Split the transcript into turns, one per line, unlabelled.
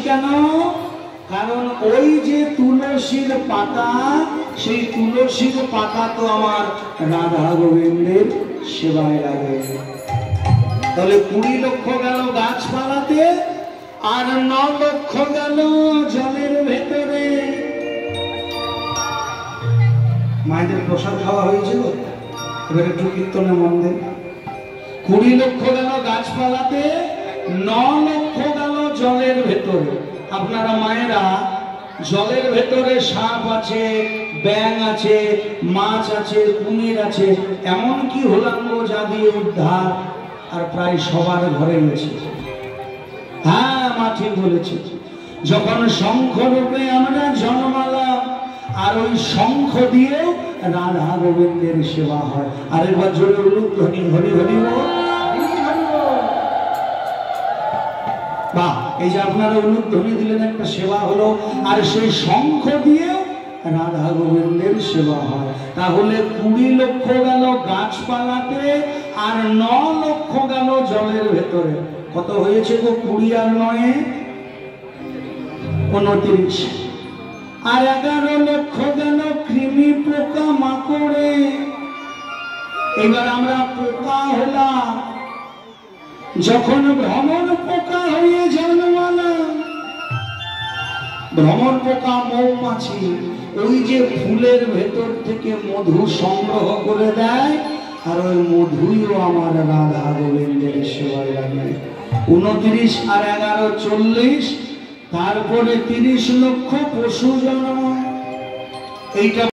কেন? কারণ ওই যে তুলসীর পাতা, সেই তুলসীর পাতা তো আমার রাধা গোবিন্দের সেবায় লাগে। তাহলে 20 লক্ষ গেল গাছপালাতে, আর 9 লক্ষ গেল জলের ভেতরে। মায়েদের প্রসাদ খাওয়া হয়েছিল, এবার একটু কীর্তনে মন দেন। 20 লক্ষ গেল গাছপালাতে, 9 লক্ষ গেল জলের ভেতরে। আপনারা মায়েরা জলের ভেতরে সাপ আছে, ব্যাঙ আছে, মাছ আছে, কুমির আছে, এমনকি হুলাঙ্গ জাদি উদ্ধার আর প্রায় সবার ঘরে গেছে। হ্যাঁ, মা ঠিক বলেছে। যখন শঙ্খ রূপে আমরা জন্মালাম, আর ওই শঙ্খ দিয়ে রাধা গোবিন্দের সেবা হয়। আরেকবার জোরে বলুন, হরি হরি হরি বল। বাহ, এই যে আপনারা উলুধ্বনি দিলেন, একটা সেবা হলো, আর সেই শঙ্খ দিয়ে রাধা গোবিন্দের সেবা হয়। তাহলে 20 লক্ষ গেল গাছপালাতে, আর 9 লক্ষ গেল জলের ভেতরে। কত হয়েছে গো? 20 আর 9 29। আর 11 লক্ষ গেল কৃমি পোকা মাকড়ে। এবার আমরা পোকা হলাম। যখন ভ্রমণ পোকা হয়ে জন্মালাম, ভ্রমণ পোকা মৌমাছি ওই যে ফুলের ভেতর থেকে মধু সংগ্রহ করে দেয়, আর ওই মধুইও আমার রাধা গোবিন্দের সেবায় লাগে। 29 আর 11 40, তারপরে 30 লক্ষ পশু জন্ম। এইটা